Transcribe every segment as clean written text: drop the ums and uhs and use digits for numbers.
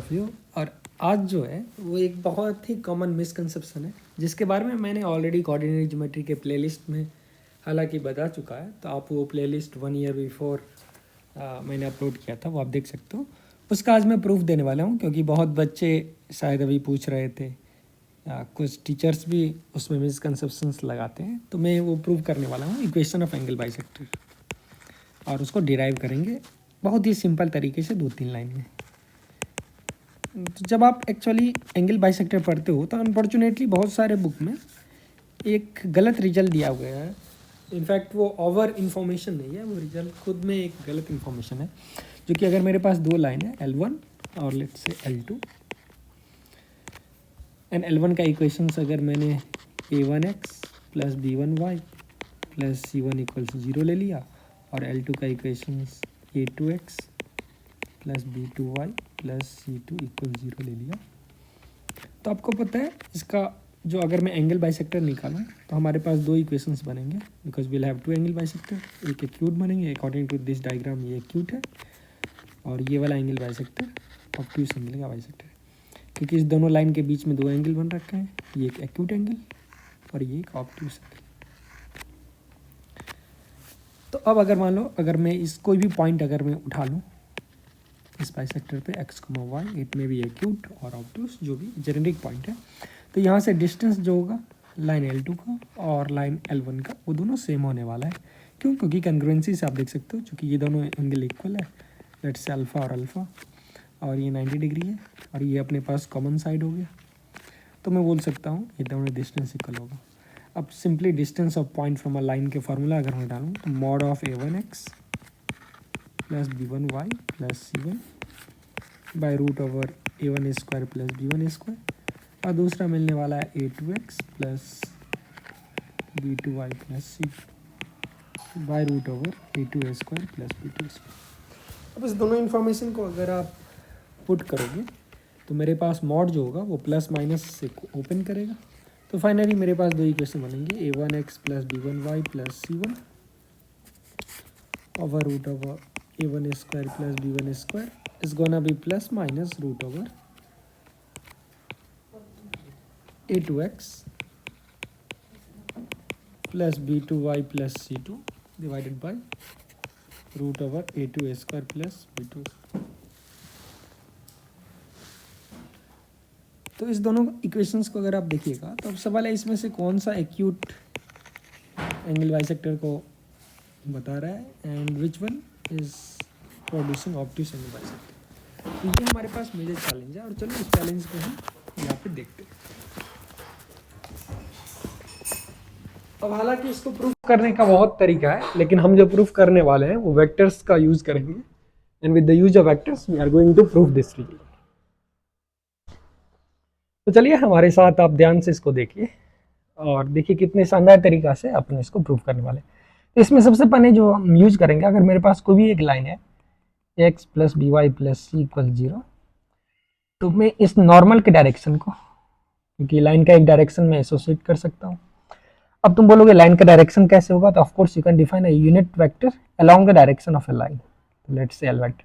View. और आज जो है वो एक बहुत ही कॉमन मिसकंसेप्शन है जिसके बारे में मैंने ऑलरेडी कोऑर्डिनेट ज्योमेट्री के प्लेलिस्ट में हालांकि बता चुका है, तो आप वो प्लेलिस्ट 1 ईयर बिफोर मैंने अपलोड किया था, वो आप देख सकते हो। उसका आज मैं प्रूफ देने वाला हूँ क्योंकि बहुत बच्चे शायद अभी पूछ रहे थे, कुछ टीचर्स भी उसमें मिसकंसेप्शंस लगाते हैं, तो मैं वो प्रूव करने वाला हूँ इक्वेशन ऑफ एंगल बाइसेक्टर, और उसको डिराइव करेंगे बहुत ही सिंपल तरीके से 2-3 लाइन में। तो जब आप एक्चुअली एंगल बाइसेक्टर पढ़ते हो तो अनफॉर्चुनेटली बहुत सारे बुक में एक गलत रिजल्ट दिया हुआ है। इनफैक्ट वो ओवर इन्फॉर्मेशन नहीं है, वो रिजल्ट खुद में एक गलत इन्फॉर्मेशन है, जो कि अगर मेरे पास 2 लाइन है L1 और let's say L2, and L1 का इक्वेशंस अगर मैंने a1x plus b1y plus c1 equals 0 ले लिया, और L2 का equations a2x plus b2y plus c2 equal 0 ले लिया, तो आपको पता है इसका जो अगर मैं एंगल बाइसेक्टर निकालूं तो हमारे पास 2 इक्वेशंस बनेंगे, because we'll have 2 angle bisector, एक एक्यूट बनेंगे अकॉर्डिंग टू दिस डायग्राम, ये एक्यूट है, और ये वाला एंगल बाइसेक्टर ऑब्ट्यूस एंगल का बाइसेक्टर है, क्योंकि इस दोनों लाइन के बीच में 2 एंगल बन रखे हैं, ये एक एक्यूट एंगल और ये एक ऑब्ट्यूस एंगल। तो अब अगर मान लो अगर मैं इस कोई भी पॉइंट अगर मैं उठा लूँ इस बाइसेक्टर पे x, y, इट में भी एक्यूट और ऑब्ट्यूस जो भी जेनेरिक पॉइंट है, तो यहाँ से डिस्टेंस जो होगा लाइन L2 का और लाइन L1 का वो दोनों सेम होने वाला है। क्यों? क्योंकि कंग्रुएंसी से आप देख सकते हो, चूँकि ये दोनों एंगल इक्वल है, लेट्स से अल्फ़ा और अल्फ़ा, और ये 90 डिग्री है, और ये अपने पास कॉमन साइड हो गया, तो मैं बोल सकता हूँ ये दोनों डिस्टेंस इक्वल होगा। अब simply distance of point from a line के फार्मूला अगर मैं डालूँ तो mod of a1x plus b1y plus c1 by root over a1 square plus b1 square, और दूसरा मिलने वाला है a2x plus b2y plus c by root over a2 square plus b2 square. अब इस दोनों इन्फॉर्मेशन को अगर आप पुट करोगे तो मेरे पास मॉड जो होगा वो प्लस माइनस से ओपन करेगा, तो फाइनली मेरे पास 2 इक्वेशन बनेंगे, a1x plus b1y plus c1 over root over a1 square plus b1 square is gonna be plus minus root over a2x plus b2y plus c2 divided by root over a2 square plus b2। तो इस दोनों equations को अगर आप देखिएगा तो अब सवाल है इसमें से कौन सा एक्यूट एंगल बाइसेक्टर को बता रहा है and which one is producing obtuse angle bisector. तो ये हमारे पास मेजर चैलेंज है, और चलो इस चैलेंज को हम यहाँ पे देखते हैं। अब हालांकि इसको प्रूफ करने का बहुत तरीका है, लेकिन हम जो प्रूफ करने वाले हैं वो वेक्टर्स का यूज करेंगे, and with the use of vectors we are going to proof this result. तो चलिए हमारे साथ आप ध्यान से इसको देखिए और देखिए कितने शानदार तरीका से अपन इसको प्रूफ करने वाले। तो इसमें सबसे पहले जो हम यूज करेंगे, अगर मेरे पास कोई भी एक लाइन है x plus B Y plus C equal 0, तो मैं इस नॉर्मल के डायरेक्शन को, क्योंकि लाइन का एक डायरेक्शन में एसोसिएट कर सकता हूँ। अब तुम बोलोगे लाइन का डायरेक्शन कैसे होगा, तो of course you can define a unit vector along the direction of a line, let's say L vector,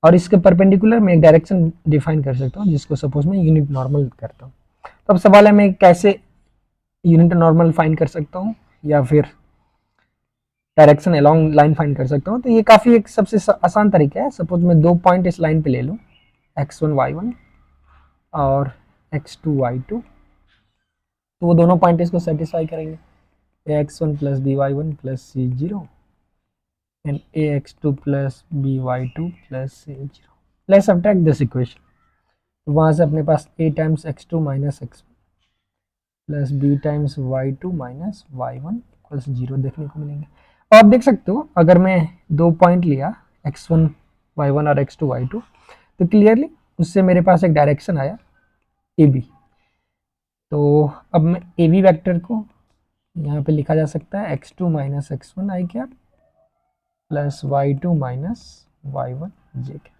और इसके परपेंडिकुलर मैं एक डायरेक्शन डिफाइन कर सकता हूँ जिसको सपोज मैं यूनिट नॉर्मल करता हूँ। तो अब सवाल है मैं कैसे यूनिट नॉर्मल फाइंड कर सकता हूँ या फिर डायरेक्शन अलोंग लाइन फाइंड कर सकता हूँ। तो ये काफ़ी एक सबसे आसान तरीका है। सपोज मैं 2 पॉइंट इस लाइन पे ले लूँ, x1 y1 और x2 y2, तो वो दोनों पॉइंट इसको सेटिस्फाई करेंगे, ax1 plus by1 plus c0 and ax2 plus by2 plus c0। Let's subtract this equation, तो वहाँ से अपने पास a times x2 minus x1 plus b times y2 minus y1 equals 0 देखने को मिलेंगे। और आप देख सकते हो अगर मैं 2 पॉइंट लिया x1 y1 और x2 y2, तो क्लियरली उससे मेरे पास एक डायरेक्शन आया AB। तो अब मैं AB वेक्टर को यहाँ पे लिखा जा सकता है x2 minus x1 I cap plus y2 minus y1 J cap.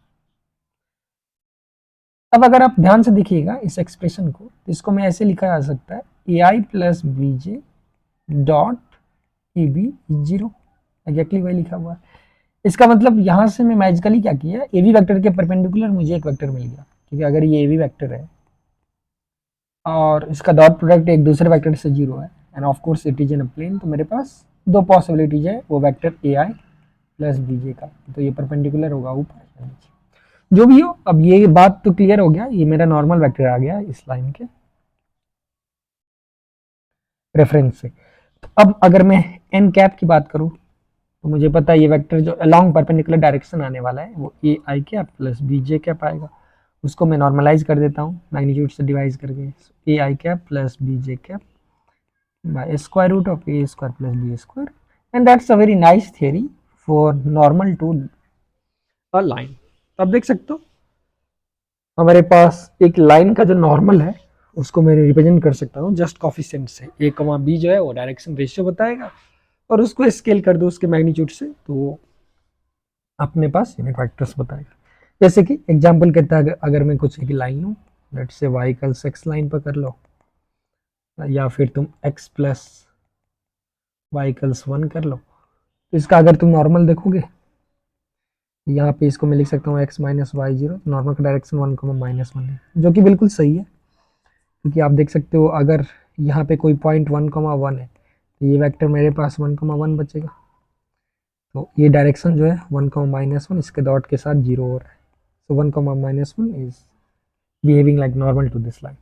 अब अगर आप ध्यान से देखिएगा इस एक्सप्रेशन को, तो इसको मैं ऐसे लिखा जा सकता है AI plus BJ dot AB 0, exactly वही लिखा हुआ है। इसका मतलब यहाँ से मैं मैजिकली क्या किया, AB वेक्टर के परपेंडिकुलर मुझे एक वेक्टर मिल गया, क्योंकि अगर ये भी वेक्टर है और इसका डॉट प्रोडक्ट एक दूसरे वेक्टर से 0 है and of course it is in a plane, तो मेरे पास दो पॉसिबिलिटीज है, वो vector A I plus B J का, तो ये परपेंडिकुलर होगा ऊपर या नीचे, जो भी हो। अब ये बात तो क्लियर हो गया, ये मेरा नॉर्मल वेक्टर आ गया इस लाइन के रेफरेंस से। तो अब अगर मैं एन कैप की बात करूं, तो मुझे पता है ये वेक्टर जो अलॉन्ग परपेंडिकुलर डायरेक्शन आने वाला है वो A I cap plus B J cap आएगा। उसको मैं नॉर्मलाइज कर देता हूँ मैग्नीट्यूड से डिवाइड करके, A I cap plus B J cap by square root of A square plus B square, and that's a very nice theory for normal to a line. अब देख सकते हो हमारे पास एक लाइन का जो नॉर्मल है उसको मैं रिप्रेजेंट कर सकता हूँ जस्ट कॉफिशिएंट से। ए कमा बी जो है वो डायरेक्शन रेशियो बताएगा और उसको स्केल कर दो उसके मैग्नीट्यूड से, तो वो अपने पास यूनिट वेक्टर्स बताएगा। जैसे कि एग्जांपल कहता है अगर मैं कुछ एक लाइन लूँ, let's say y equals x line पर कर लो, या फिर तुम x प्लस वाई इक्वल्स 1 कर लो, तो इसका अगर तुम नॉर्मल देखोगे यहाँ पे इसको मैं लिख सकता हूँ x minus Y zero, normal का डायरेक्शन 1 माइनस 1 है, जो कि बिल्कुल सही है क्योंकि आप देख सकते हो अगर यहाँ पे कोई पॉइंट 1 है तो ये वेक्टर मेरे पास 1 बचेगा, तो ये डायरेक्शन जो है 1 माइनस 1 इसके डॉट के साथ 0 हो रहा है, so 1 minus 1 is behaving like normal to this line.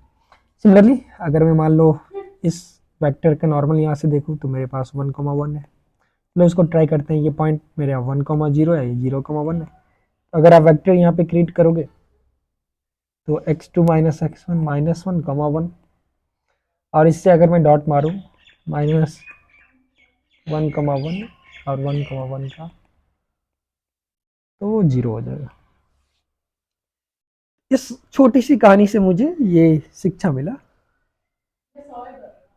Similarly अगर मैं मान लो इस वेक्टर का नॉर्मल यहाँ से देखूँ तो मेरे पास 1 है, चलो इसको ट्राई करते हैं। ये पॉइंट मेरे 1 है, ये 0 1 है, तो अगर आप वेक्टर यहाँ पे क्रिएट करोगे तो x2 माइनस x1 माइनस 1 और इससे अगर मैं डॉट मारूँ माइनस 1 और 1 का, तो वो 0 हो जाएगा। इस छोटी सी कहानी से मुझे ये शिक्षा मिला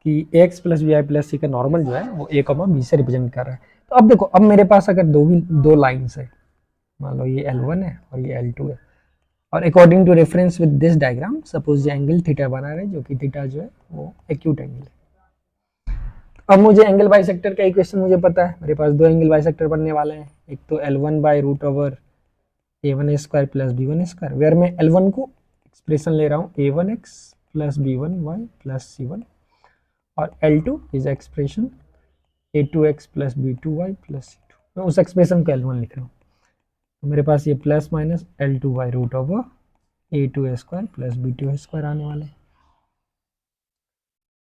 कि X plus V I plus C का नॉर्मल जो है वो ए कॉमा बी से रिप्रेजेंट कर रहा है। तो अब देखो, अब मेरे पास अगर दो लाइन्स है, मान लो ये L1 है और ये L2 है, और according to reference with this diagram suppose ये एंगल थीटा बना रहे हैं, जो कि थीटा जो है वो एक्यूट एंगल है। अब मुझे एंगल बाइसेक्टर का इक्वेशन मुझे पता है, मेरे पास दो एंगल बाइसेक्टर बनने वाले हैं, एक तो L1 by root over a1 square plus b1 square, where मैं L1 को एक्सप्रेशन ले रहा हूँ a1x plus b1y plus c1, और L2 is expression a2x plus b2y plus c2, मैं उस एक्सप्रेशन को L1 लिख रहा हूँ। तो मेरे पास ये plus minus L2 by root over a2 square plus b2 square आने वाले हैं।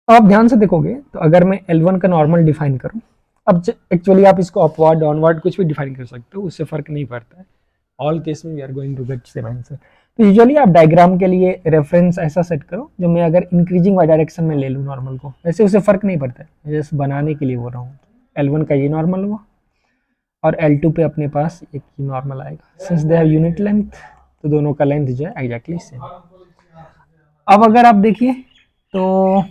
आप ध्यान से देखोगे तो अगर मैं L1 का नॉर्मल डिफाइन करूं, अब एक्चुअली आप इसको अपवर्ड डाउनवर्ड कुछ भी डिफाइन कर सकते हो, उससे फर्क नहीं पड़ता है, ऑल केस में we are going to get same answer. तो यूजुअली आप डायग्राम के लिए रेफरेंस ऐसा सेट करो जो मैं अगर इंक्रीजिंग वाई डायरेक्शन में ले लूँ नॉर्मल को, वैसे उससे फर्क नहीं पड़ता है, जैसे बनाने के लिए बोल रहा हूँ। L1 का ये नॉर्मल हुआ और L2 पे अपने पास एक ही नॉर्मल आएगा, since they have unit length, तो दोनों का लेंथ जो है एग्जैक्टली सेम। अब अगर आप देखिए तो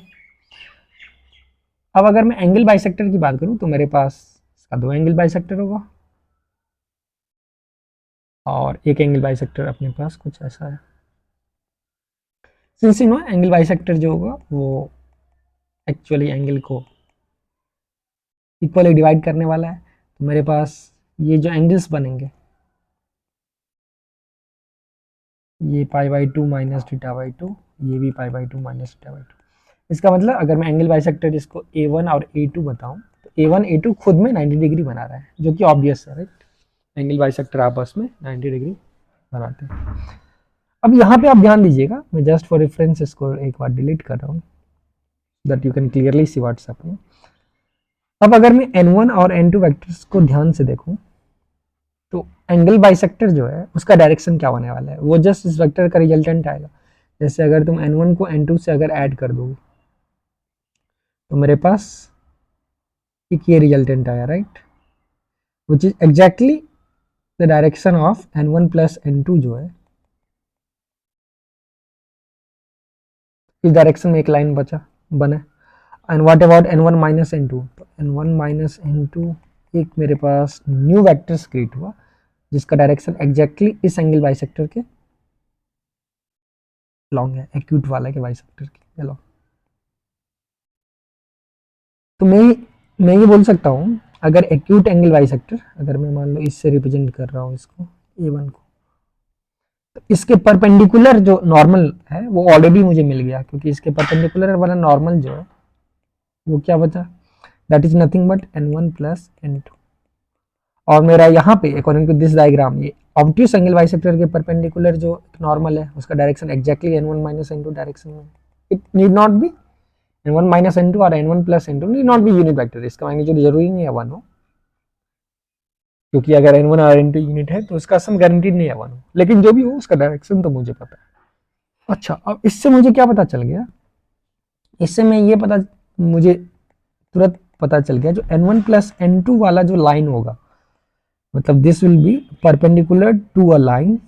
अब अगर मैं एंगल बाइसेक्टर की बात करूं तो मेरे पास इसका दो एंगल बाइसेक्टर होगा, और एक एंगल बाइसेक्टर अपने पास कुछ ऐसा है। Since you know angle bisector जो होगा वो एक्चुअली एंगल को इक्वली डिवाइड करने वाला है, तो मेरे पास ये जो एंगल्स बनेंगे ये pi by 2 minus theta by 2, ये भी pi by 2 minus theta by 2। इसका मतलब अगर मैं एंगल बाइसेक्टर इसको A1 और A2 बताऊं तो A1 A2 खुद में 90 डिग्री बना रहा है, जो कि ऑब्वियस है, राइट। एंगल बाइसेक्टर आपस में 90 डिग्री बनाते हैं। अब यहाँ पे आप ध्यान दीजिएगा, मैं जस्ट फॉर रेफरेंस इसको एक बार डिलीट कर रहा हूँ that you can clearly see what's happening. अब अगर मैं N1 और N2 वेक्टर्स को ध्यान से देखूं तो एंगल बाइसेक्टर जो है उसका डायरेक्शन क्या होने वाला है, वो जस्ट इस वेक्टर का रिजल्टेंट आएगा। जैसे अगर तुम N1 को N2 से अगर ऐड कर दोगे तो मेरे पास एक ये रिजल्टेंट आया, right, which is exactly the direction of N1 plus N2 जो है, इस डायरेक्शन में एक लाइन बने। And what about N1 minus N2, तो N1 माइनस N2 एक मेरे पास न्यू वेक्टर्स क्रिएट हुआ जिसका डायरेक्शन एग्जैक्टली इस एंगल बाइसेक्टर के लॉन्ग है, एक्यूट वाला के बाइसेक्टर के लॉन्ग। तो मैं ये बोल सकता हूँ अगर एक्यूट एंगल बाइसेक्टर, अगर मैं मान लो इससे रिप्रेजेंट कर रहा हूँ इसको A1 को, तो इसके परपेंडिकुलर जो नॉर्मल है वो ऑलरेडी मुझे मिल गया, क्योंकि इसके परपेंडिकुलर वाला नॉर्मल जो है वो क्या बचा, that is nothing but n1 plus n2। और मेरा यहाँ पे अकॉर्डिंग टू दिस डायग्राम ये ऑब्ट्यूस एंगल बाइसेक्टर के परपेंडिकुलर जो नॉर्मल है उसका direction exactly n1 minus n2 direction में। It need not be n1 minus n2 और n1 plus n2 need not be unit vector, इसका मैग्नीट्यूड जरूरी नहीं है 1 हो, क्योंकि अगर n1 और n2 यूनिट है तो उसका सम गारंटीड नहीं है 1 हो, लेकिन जो भी हो उसका डायरेक्शन तो मुझे पता है। अच्छा, अब इससे मुझे क्या पता चल गया, इससे मैं ये पता मुझे तुरंत पता चल गया जो n1 प्लस n2 वाला जो लाइन होगा, मतलब this will be perpendicular to a line,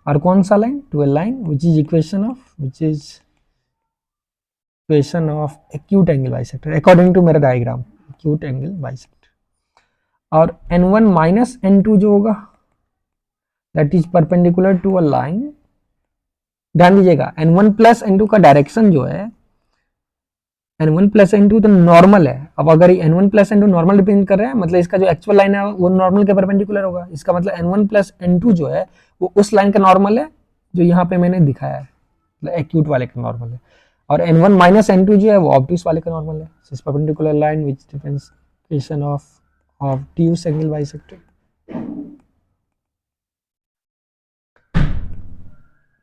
और कौन सा line, to a line which is equation of acute angle bisector according to मेरा डायग्राम, एक्यूट एंगल बाइसेक्टर। और n1 माइनस n2 जो होगा that is perpendicular to a line. ध्यान दीजिएगा n1 plus n2 का डायरेक्शन जो है n1 प्लस n2 तो नॉर्मल है। अब अगर ये n1 plus n2 normal represent कर रहे हैं, मतलब इसका जो एक्चुअल लाइन है वो नॉर्मल के परपेंडिकुलर होगा, इसका मतलब n1 प्लस n2 जो है वो उस लाइन का नॉर्मल है जो यहाँ पे मैंने दिखाया है, मतलब एक्यूट वाले का नॉर्मल है। और n1 माइनस n2 जो है वो ऑब्ट्यूस वाले का नॉर्मल है, इस perpendicular line which differentiation of obtuse angle bisector.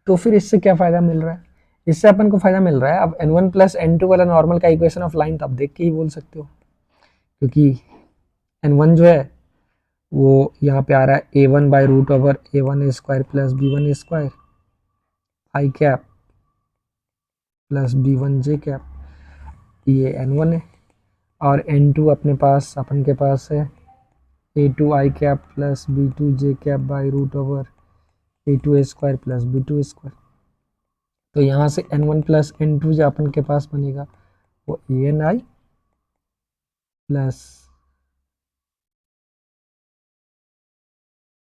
तो फिर इससे क्या फायदा मिल रहा है, इससे अपन को फायदा मिल रहा है, अब n1 प्लस n2 वाला नॉर्मल का इक्वेशन ऑफ लाइन तो आप देख के ही बोल सकते हो, क्योंकि n1 जो है वो यहाँ पे आ रहा है a1 by root over a1 square plus b1 square I cap plus b1 J cap, ये n1 है। और n2 अपन के पास है a2 I cap plus b2 J cap by root over a2 square plus b2 square. तो यहाँ से n1 plus n2 जो अपन के पास बनेगा वो an I plus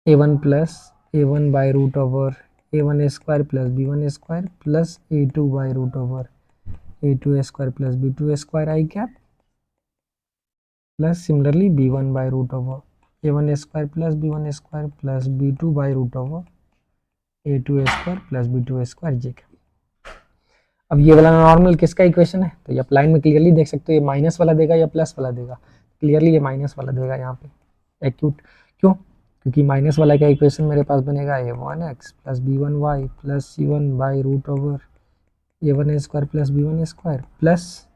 a1 plus a1 by root over a1 square plus b1 square plus a2 by root over a2 square plus b2 square I cap plus similarly b1 by root over a1 square plus b1 square plus b2 by root over a2 square plus b2 square J cap. अब ये वाला normal किसका equation है, तो ये आप line में clearly देख सकते हो, ये माइनस वाला देगा या प्लस वाला देगा, क्लियरली ये माइनस वाला देगा यहाँ पे एक्यूट। क्यों, क्योंकि माइनस वाला का इक्वेशन मेरे पास बनेगा a1x plus b1y plus c1 by root over a1 square plus b1 square plus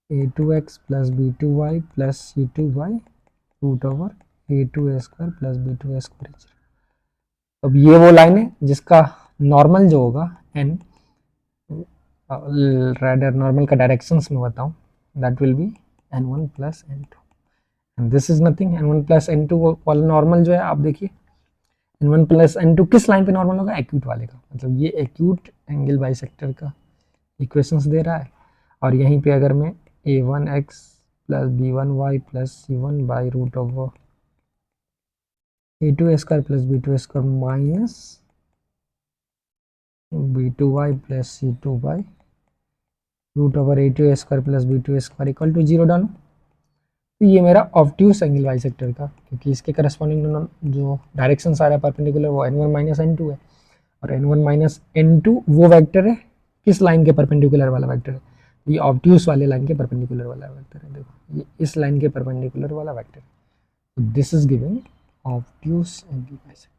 a2x plus b2y plus c2 by root over a2 square plus b2 square. अब ये वो लाइन है जिसका नॉर्मल जो होगा n rather नॉर्मल का directions में बताऊं, that will be n1 plus n2 and this is nothing, n1 plus n2 वाला नॉर्मल जो है आप देखिए n1 प्लस n2 किस लाइन पे नॉर्मल होगा, एक्यूट वाले का, मतलब ये एक्यूट एंगल बाइसेक्टर का इक्वेशंस दे रहा है। और यहीं पे अगर मैं a1x plus b1y plus c1 by root over a2 square plus b2 square minus b2y plus c2 by root over a2 square plus b2 square equal to 0 डालूं, तो ये मेरा ऑब्ट्यूस एंगल बाइसेक्टर का, क्योंकि इसके करस्पॉन्डिंग जो direction आ रहा है परपेंडिकुलर वो n1 माइनस n2 है, और n1 माइनस n2 वो वेक्टर है किस लाइन के परपेंडिकुलर वाला वेक्टर है, ये ऑब्ट्यूस वाले लाइन के परपेंडिकुलर वाला वेक्टर है, देखो ये इस लाइन के परपेंडिकुलर वाला वेक्टर है, this is giving obtuse angle bisector.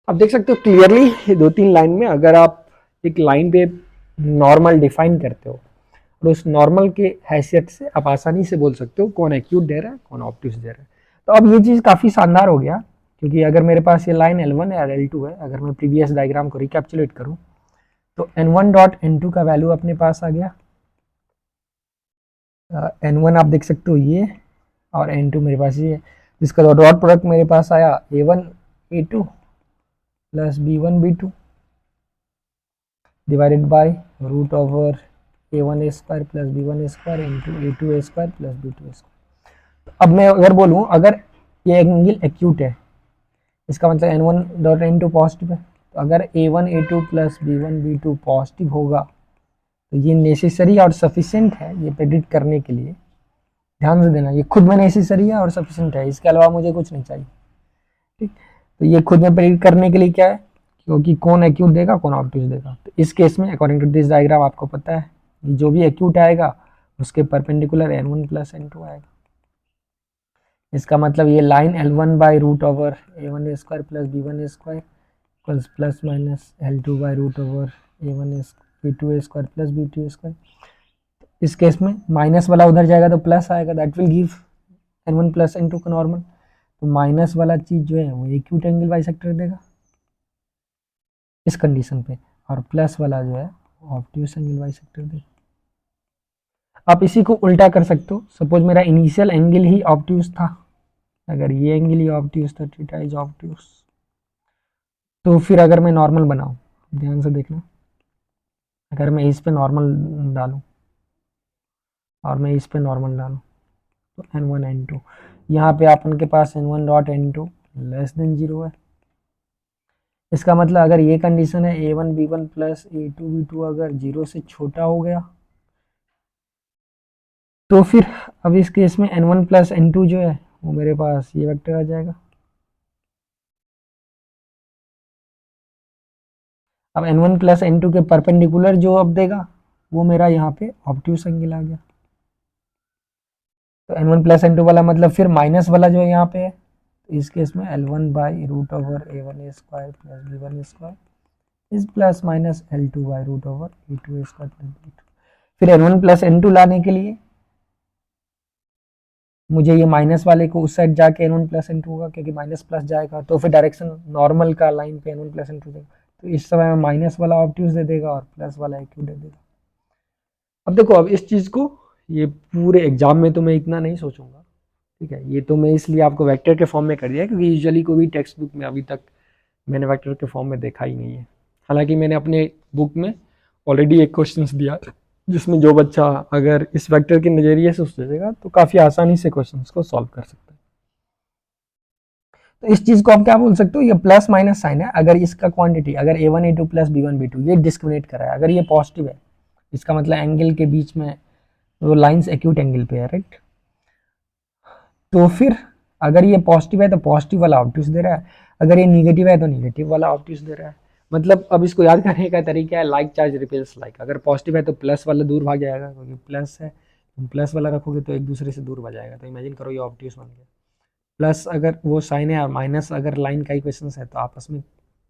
आप देख सकते हो क्लियरली 2-3 लाइन में अगर आप एक लाइन पे नॉर्मल डिफाइन करते हो और उस नॉर्मल के हैसियत से आप आसानी से बोल सकते हो कौन एक्यूट दे रहा है कौन ऑब्ट्यूस दे रहा है। तो अब ये चीज़ काफ़ी शानदार हो गया, क्योंकि अगर मेरे पास ये लाइन L1 है और L2 है, अगर मैं प्रीवियस डायग्राम को रिकैप्चुलेट करूं तो n1 डॉट n2 का वैल्यू अपने पास आ गया, n1 आप देख सकते हो ये, और n2 मेरे पास ये, जिसका डॉट प्रोडक्ट मेरे पास आया a1 a2 plus b1 b2 divided by root over a1 square plus b1 square into a2 square plus b2 square. अब मैं अगर बोलूँ अगर ये एंगल एक्यूट है, इसका मतलब n1 डॉट n2 पॉजिटिव है, तो अगर a1 a2 plus b1 b2 positive होगा तो ये नेसेसरी और सफिशिएंट है ये प्रेडिक्ट करने के लिए। ध्यान से देना, ये खुद में नेसेसरी है और सफिशिएंट है, इसके अलावा मुझे कुछ नहीं चाहिए। ठीक, तो ये खुद में प्रेडिक्ट करने के लिए क्या है, क्योंकि कौन एक्यूट देगा कौन ऑब्ट्यूस देगा। तो इस केस में अकॉर्डिंग टू दिस डायग्राम आपको पता है जो भी एक्यूट आएगा उसके परपेंडिकुलर n1 प्लस n2 आएगा। इसका मतलब ये line L1 by root over a1 square plus b1 square equals plus minus L2 by root over a1 b2 square plus b2 square. इस केस में माइनस वाला उधर जाएगा तो प्लस आएगा, that will give n1 plus n2 का normal. तो minus वाला चीज जो है वो एक्यूट एंगल बाइसेक्टर देगा इस कंडीशन पे, और प्लस वाला जो है ऑब्ट्यूस एंगल बाइसेक्टर देगा। आप इसी को उल्टा कर सकते हो, सपोज मेरा इनिशियल एंगल ही ऑब्ट्यूस था, अगर ये एंगल ही ऑब्ट्यूस था, थीटा इज ऑब्ट्यूस, तो फिर अगर मैं नॉर्मल बनाऊं, ध्यान से देखना, अगर मैं इस पे नॉर्मल डालूं और मैं इस पे नॉर्मल डालूं तो n1 n2, यहाँ पे अपन के पास n1 dot n2 less than 0 है। इसका मतलब अगर ये कंडीशन है a1 b1 plus a2 b2 अगर 0 से छोटा हो गया तो फिर अब इस केस में n1 प्लस n2 जो है वो मेरे पास ये वेक्टर आ जाएगा। अब n1 प्लस n2 के परपेंडिकुलर जो अब देगा वो मेरा यहाँ पे ऑब्ट्यूस एंगल आ गया। तो n1 प्लस n2 वाला मतलब फिर माइनस वाला जो है यहाँ पे है, तो इस केस में L1 by root over a1 square plus b1 square is plus minus L2 by root over a2 square plus b2। फिर n1 प्लस n2 लाने के लिए मुझे ये माइनस वाले को उस साइड जाके n1 प्लस n2 होगा, क्योंकि माइनस प्लस जाएगा तो फिर डायरेक्शन नॉर्मल का लाइन पे n1 प्लस n2 देगा, तो इस समय में माइनस वाला ऑब्ट्यूस दे देगा और प्लस वाला एक्यू दे देगा। अब देखो, अब इस चीज़ को ये पूरे एग्जाम में तो मैं इतना नहीं सोचूंगा, ठीक है, ये तो मैं इसलिए आपको वेक्टर के फॉर्म में कर दिया क्योंकि यूजुअली कोई भी टेक्स्ट बुक में अभी तक मैंने वेक्टर के फॉर्म में देखा ही नहीं है। हालांकि मैंने अपने बुक में ऑलरेडी एक क्वेश्चन दिया जिसमें जो बच्चा अगर इस वेक्टर के नज़रिए से सोचेगा तो काफ़ी आसानी से क्वेश्चन को सॉल्व कर सकता है। तो इस चीज़ को आप क्या बोल सकते हो, ये प्लस माइनस साइन है, अगर इसका क्वांटिटी अगर a1 a2 plus b1 b2 ये डिस्क्रिमिनेट कर रहा है, अगर ये पॉजिटिव है इसका मतलब एंगल के बीच में वो लाइंस एक्यूट एंगल पे है, राइट। तो फिर अगर ये पॉजिटिव है तो पॉजिटिव वाला ऑब्ट्यूस दे रहा है, अगर ये निगेटिव है तो निगेटिव वाला ऑब्ट्यूस दे रहा है। मतलब अब इसको याद करने का तरीका है लाइक चार्ज रिपेल्स लाइक, अगर पॉजिटिव है तो प्लस वाला दूर भाग जाएगा, क्योंकि प्लस है तुम प्लस वाला रखोगे तो एक दूसरे से दूर भाग जाएगा। तो इमेजिन करो ये ऑब्ट्यूस बन गया, प्लस अगर वो साइन है और माइनस अगर लाइन का इक्वेशन है तो आपस में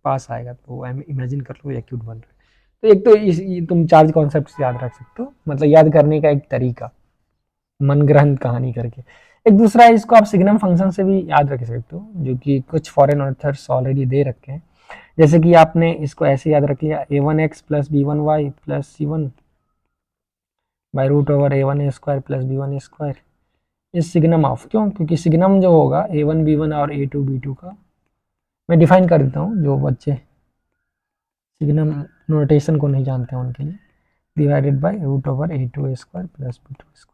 पास आएगा, तो इमेजिन कर लो एक्यूट बन रहा है। तो एक तो तुम चार्ज कॉन्सेप्ट से याद रख सकते हो, मतलब याद करने का एक तरीका मनगढ़ंत कहानी करके। एक दूसरा है, इसको आप सिग्नम फंक्शन से भी याद रख सकते हो, जो कि कुछ फॉरेन ऑथर्स ऑलरेडी दे रखे हैं। जैसे कि आपने इसको ऐसे याद रख लिया a1x plus b1y plus c1 by root over a1 square plus b1 square इस सिग्नम ऑफ, क्यों, क्योंकि सिग्नम जो होगा a1 b1 और a2 b2 का मैं डिफाइन कर देता हूँ, जो बच्चे सिग्नम नोटेशन को नहीं जानते हैं उनके लिए, divided by root over a2 square plus b2 square.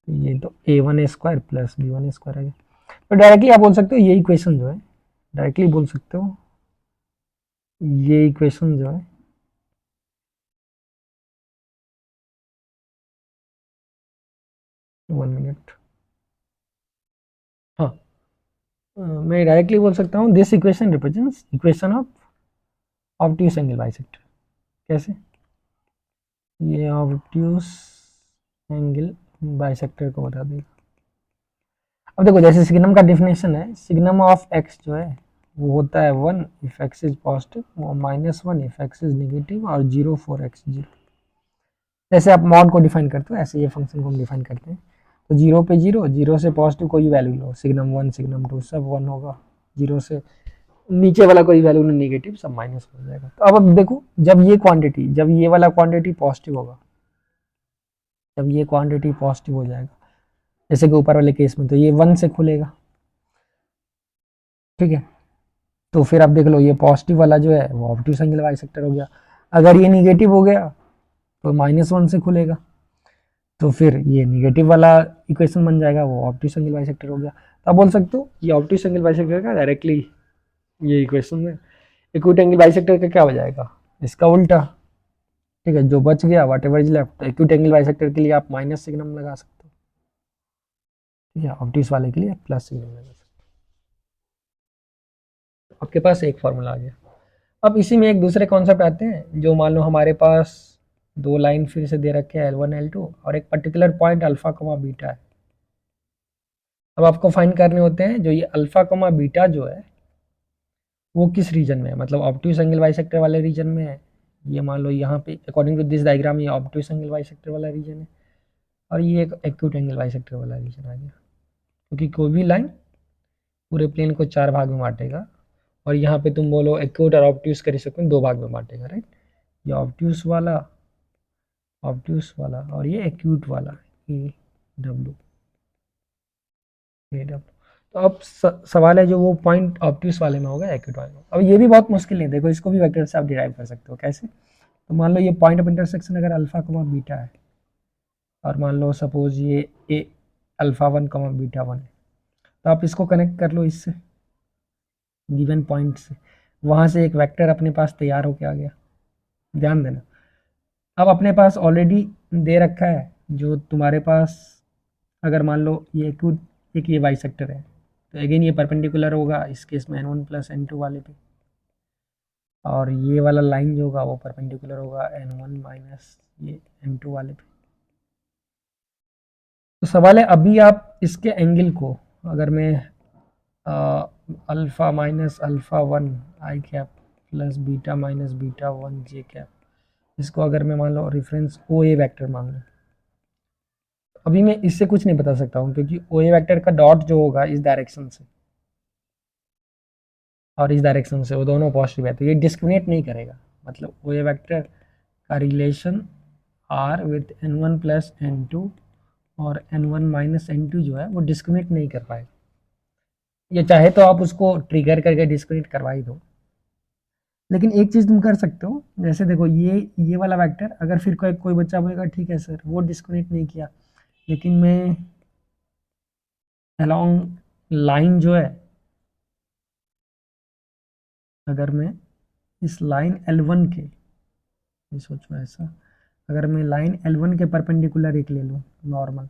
ये तो a1 square plus b1 square है। तो डायरेक्टली आप बोल सकते हो ये इक्वेशन जो है, डायरेक्टली बोल सकते हो ये इक्वेशन जो है वन मिनट, हाँ, मैं डायरेक्टली बोल सकता हूँ this equation represents equation of obtuse angle bisector. कैसे, ये ऑब्ट्यूस एंगल बाइसेक्टर को बता देगा। अब देखो, जैसे सिग्नम का डिफिनेशन है, सिग्नम ऑफ एक्स जो है वो होता है 1 इफ एक्स इज पॉजिटिव और -1 इफ एक्स इज नेगेटिव और 0 फॉर एक्स 0। जैसे आप मॉड को डिफाइन करते हो ऐसे ये फंक्शन को हम डिफाइन करते हैं। तो 0 पे 0, 0 से पॉजिटिव कोई वैल्यू लो, सिग्नम 1 सिग्नम 2 सब 1 होगा, 0 से नीचे वाला कोई वैल्यू नहीं नेगेटिव, सब माइनस हो जाएगा। तो अब देखो, जब ये क्वांटिटी, जब ये वाला क्वांटिटी पॉजिटिव होगा, जब ये क्वांटिटी पॉजिटिव हो जाएगा जैसे कि ऊपर वाले केस में, तो ये 1 से खुलेगा, ठीक है। तो फिर आप देख लो ये पॉजिटिव वाला जो है वो ऑब्ट्यूस एंगल बाइसेक्टर हो गया। अगर ये निगेटिव हो गया तो -1 से खुलेगा, तो फिर ये निगेटिव वाला इक्वेशन बन जाएगा, वो ऑब्ट्यूस एंगल बाइसेक्टर हो गया। तो आप बोल सकते हो ये ऑब्ट्यूस एंगल बाइसेक्टर का डायरेक्टली ये इक्वेशन में एक्यूट एंगल बाइसेक्टर का क्या हो जाएगा, इसका उल्टा, ठीक है। जो बच गया what ever is left, acute angle bisector के लिए आप माइनस सिग्नम लगा सकते हो, ठीक है, ऑब्ट्यूस वाले के लिए प्लस सिग्नम लगा सकते हो। आपके पास एक फार्मूला आ गया। अब इसी में एक दूसरे कॉन्सेप्ट आते हैं, जो मान लो हमारे पास दो लाइन फिर से दे रखे हैं L1 L2 और एक particular point alpha comma beta है। अब आपको फाइंड करने होते हैं जो ये अल्फा कमा बीटा जो है वो किस रीजन में है, मतलब ऑब्ट्यूज एंगल बाइसेक्टर वाले रीजन में है। ये मान लो यहाँ पे अकॉर्डिंग टू दिस डायग्राम ये ऑब्ट्यूज एंगल बाइसेक्टर वाला रीजन है और ये एक एक्यूट एंगल बाइसेक्टर वाला रीजन आ गया, क्योंकि कोई भी लाइन पूरे प्लेन को चार भाग में बांटेगा और यहाँ पे तुम बोलो एक्यूट और ऑब्ट्यूज कर सकते दो भाग में बांटेगा, राइट। ये ऑब्ट्यूज वाला और ये एक्यूट वाला ए डब्ल्यू। तो अब सवाल है जो वो पॉइंट ऑब्ट्यूज वाले में होगा एक्यूट वाले में। अब ये भी बहुत मुश्किल नहीं, देखो इसको भी वेक्टर से आप डिराइव कर सकते हो। कैसे? तो मान लो ये पॉइंट ऑफ इंटरसेक्शन अगर अल्फा कमा बीटा है और मान लो सपोज ये ए अल्फा 1 कमा बीटा 1 है, तो आप इसको कनेक्ट कर लो इससे गिवन पॉइंट से, वहाँ से एक वेक्टर अपने पास तैयार होके आ गया। ध्यान देना, अब अपने पास ऑलरेडी दे रखा है जो तुम्हारे पास, अगर मान लो ये एक ये बाइसेक्टर है तो अगेन ये परपेंडिकुलर होगा इस केस में n1 प्लस n2 वाले पे, और ये वाला लाइन जो होगा वो परपेंडिकुलर होगा n1 माइनस ये n2 वाले पे। तो सवाल है अभी आप इसके एंगल को अगर मैं alpha minus alpha 1 I cap plus beta minus beta 1 J cap, इसको अगर मैं मान लो रेफरेंस ओ ए वैक्टर मान लूँ, अभी मैं इससे कुछ नहीं बता सकता हूँ क्योंकि ओ ए वैक्टर का डॉट जो होगा इस डायरेक्शन से और इस डायरेक्शन से वो दोनों पॉजिटिव है, तो ये डिस्क्रिमिनेट नहीं करेगा। मतलब ओ ए वैक्टर का relation are with n1 plus n2 और n1 माइनस n2 जो है वो डिस्क्रिमिनेट नहीं कर पाएगा। ये चाहे तो आप उसको ट्रिगर करके डिस्क्रिमिनेट करवा ही दो, लेकिन एक चीज़ तुम कर सकते हो, जैसे देखो ये वाला वेक्टर अगर फिर कोई बच्चा बोलेगा ठीक है सर वो डिस्क्रिमिनेट नहीं किया, लेकिन मैं अलोंग लाइन जो है, अगर मैं इस लाइन L1 के, ये सोचो ऐसा, अगर मैं लाइन L1 के परपेंडिकुलर एक ले लूँ नॉर्मल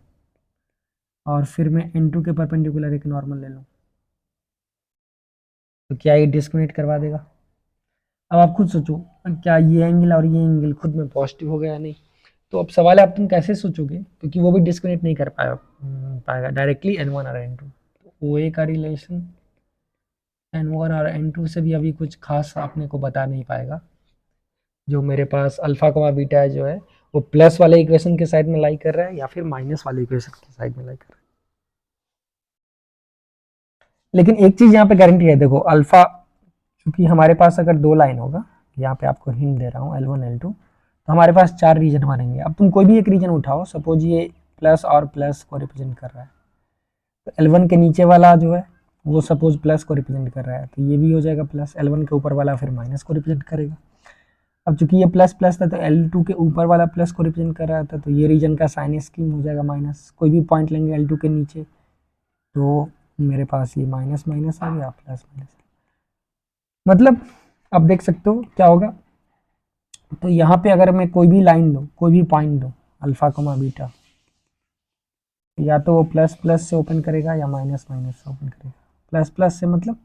और फिर मैं N2 के परपेंडिकुलर एक नॉर्मल ले लूँ, तो क्या ये डिस्क्रिमिनेट करवा देगा? अब आप खुद सोचो, क्या ये एंगल और ये एंगल खुद में पॉजिटिव हो गया या नहीं? तो अब सवाल है आप तुम कैसे सोचोगे, क्योंकि वो भी डिस्क्रिमिनेट नहीं कर पाएगा डायरेक्टली n1 और n2। तो ओ ए का रिलेशन n1 और n2 से भी अभी कुछ खास आपने को बता नहीं पाएगा। जो मेरे पास अल्फा कमा बीटा है जो है वो प्लस वाले इक्वेशन के साइड में लाई कर रहा है या फिर माइनस वाले इक्वेशन के साइड में लाई कर रहा है। लेकिन एक चीज यहाँ पे गारंटी है, देखो अल्फा, क्योंकि हमारे पास अगर दो लाइन होगा, यहाँ पे आपको हिंट दे रहा हूँ L1 L2, तो हमारे पास चार रीजन बनेंगे। अब तुम कोई भी एक रीजन उठाओ, सपोज ये प्लस और प्लस को रिप्रेजेंट कर रहा है, तो L1 के नीचे वाला जो है वो सपोज प्लस को रिप्रेजेंट कर रहा है, तो ये भी हो जाएगा प्लस। L1 के ऊपर वाला फिर माइनस को रिप्रेजेंट करेगा। अब चूंकि ये प्लस प्लस था तो L2 के ऊपर वाला प्लस को रिप्रेजेंट कर रहा था, तो ये रीजन का साइन स्कीम हो जाएगा माइनस। कोई भी पॉइंट लेंगे L2 के नीचे तो मेरे पास ये माइनस माइनस आ गया प्लस माइनस। मतलब अब देख सकते हो क्या होगा। तो यहाँ पे अगर मैं कोई भी लाइन दो, कोई भी पॉइंट दो अल्फा कमा बीटा, या तो वो प्लस प्लस से ओपन करेगा या माइनस माइनस से ओपन करेगा। प्लस प्लस से मतलब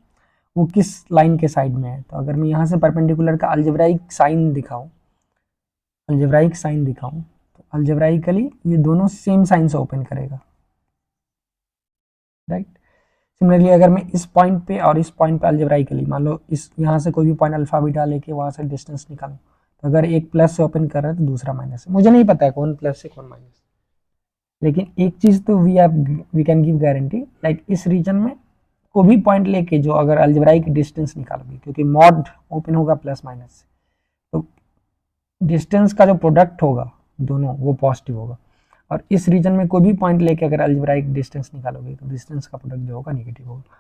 वो किस लाइन के साइड में है। तो अगर मैं यहाँ से परपेंडिकुलर का अलजेब्राइक साइन दिखाऊं, तो अलजेब्राइकली ये दोनों सेम साइन से ओपन करेगा, राइट। सिमिलरली अगर मैं इस पॉइंट पे और इस पॉइंट पे अलजेब्राइकली मान लो इस यहाँ से कोई भी पॉइंट अल्फा बीटा लेके वहाँ से डिस्टेंस निकालूं, तो अगर एक प्लस से ओपन कर रहा है तो दूसरा माइनस से। मुझे नहीं पता है कौन प्लस से कौन माइनस, लेकिन एक चीज़ तो we can give guarantee, like इस रीजन में कोई भी पॉइंट लेके जो अगर अलजेब्राइक डिस्टेंस निकालोगे, क्योंकि मॉड ओपन होगा प्लस माइनस से, तो डिस्टेंस का जो प्रोडक्ट होगा दोनों वो पॉजिटिव होगा। और इस रीजन में कोई भी पॉइंट लेके अगर अलजेब्राइक डिस्टेंस निकालोगे तो डिस्टेंस का प्रोडक्ट जो होगा नेगेटिव होगा।